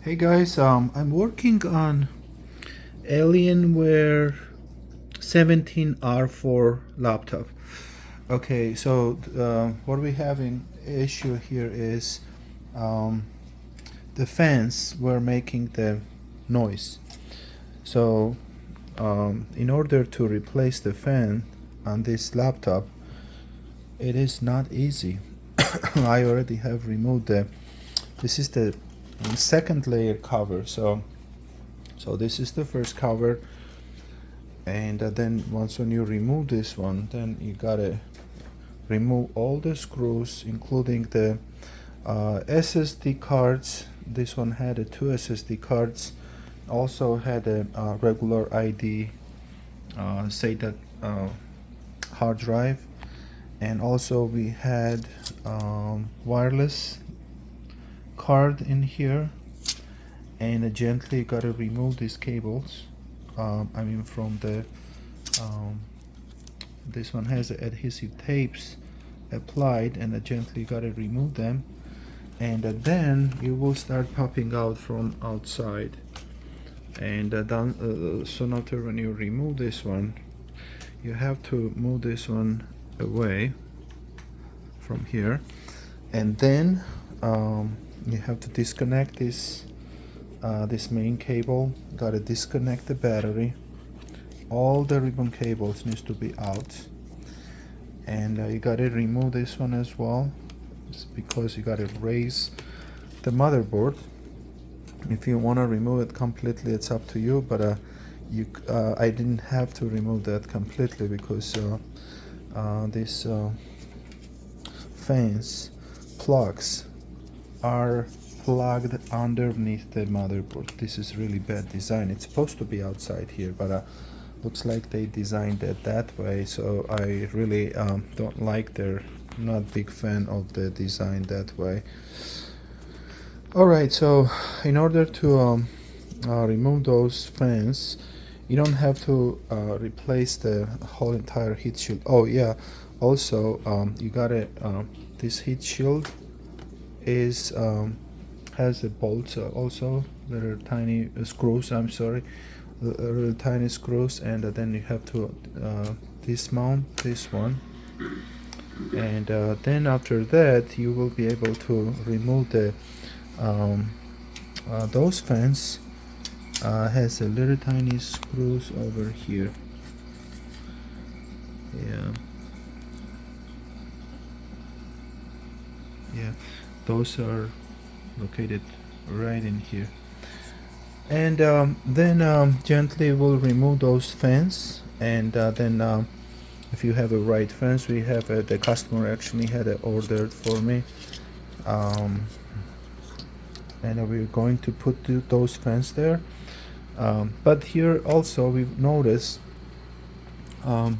Hey guys, I'm working on Alienware 17R4 laptop. Okay, so what we have in issue here is um, the fans were making the noise. So in order to replace the fan on this laptop, it is not easy. I already have removed this is the second layer cover. So this is the first cover, and then once when you remove this one, then you gotta remove all the screws, including the SSD cards. This one had two SSD cards, also had a regular ID SATA hard drive, and also we had wireless card in here. And gently gotta remove these cables. I mean, from the this one has adhesive tapes applied, and gently gotta remove them, and then you will start popping out from outside. And soon after, when you remove this one, you have to move this one away from here, and then you have to disconnect this main cable. Gotta disconnect the battery. All the ribbon cables needs to be out, and you gotta remove this one as well. It's because you gotta raise the motherboard. If you want to remove it completely, it's up to you, but I didn't have to remove that completely because these fans plugs are plugged underneath the motherboard. This is really bad design. It's supposed to be outside here, but looks like they designed it that way, so I really don't like their not big fan of the design that way. Alright, so in order to remove those fans, you don't have to replace the whole entire heat shield. Oh yeah, also you got it. This heat shield is has the bolts, also little tiny screws. I'm sorry, little tiny screws, and then you have to dismount this one, and then after that you will be able to remove the those fans. Has a little tiny screws over here. Yeah, yeah, those are located right in here. And then gently we'll remove those fans, and then if you have a right fence, we have the customer actually had it ordered for me, um, and we're going to put those fans there. But here also we've noticed um,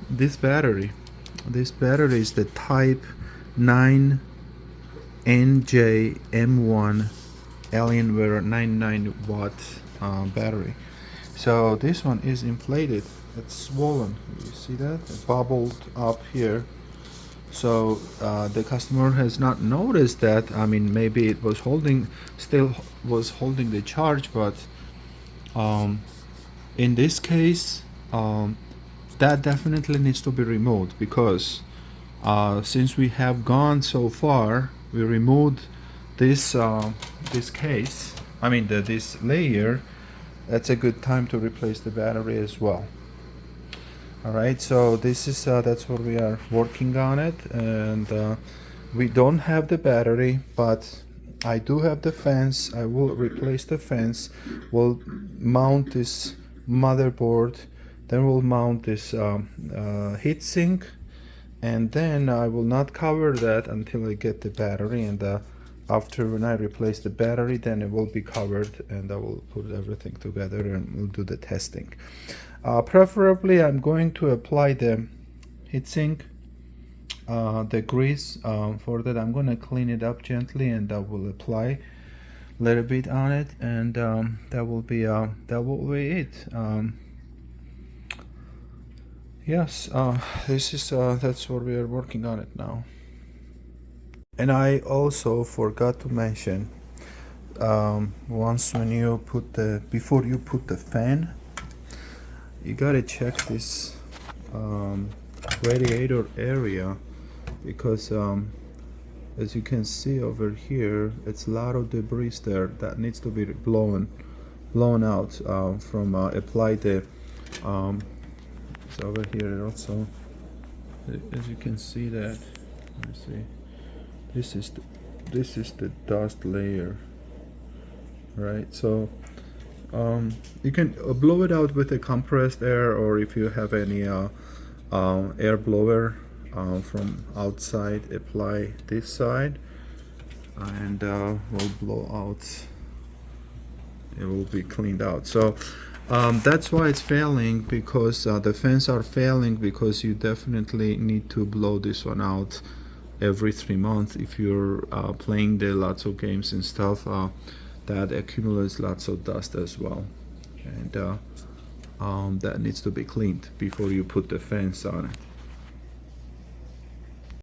this battery is the type 9 NJM1 Alienware 99 watt battery. So this one is inflated, it's swollen. You see that? It bubbled up here. So the customer has not noticed that. I mean, maybe it was still was holding the charge, but in this case, that definitely needs to be removed, because since we have gone so far, we removed this this case. I mean, this layer. That's a good time to replace the battery as well. Alright, so this is that's what we are working on it, and we don't have the battery, but I do have the fence. I will replace the fence. We'll mount this motherboard, then we'll mount this heatsink, and then I will not cover that until I get the battery, and after when I replace the battery, then it will be covered, and I will put everything together and we'll do the testing. Preferably I'm going to apply the heatsink, the grease. For that I'm going to clean it up gently, and I will apply a little bit on it, and that will be it. Yes, this is that's what we are working on it now. And I also forgot to mention, once when you put before you put the fan, you gotta check this radiator area, because as you can see over here, it's a lot of debris there that needs to be blown out from apply the it's over here also. As you can see that, let me see, this is the dust layer, right? So you can blow it out with a compressed air, or if you have any air blower from outside, apply this side, and will blow out. It will be cleaned out. So that's why it's failing, because the fans are failing, because you definitely need to blow this one out every 3 months. If you're playing the lots of games and stuff, that accumulates lots of dust as well, and that needs to be cleaned before you put the fans on it.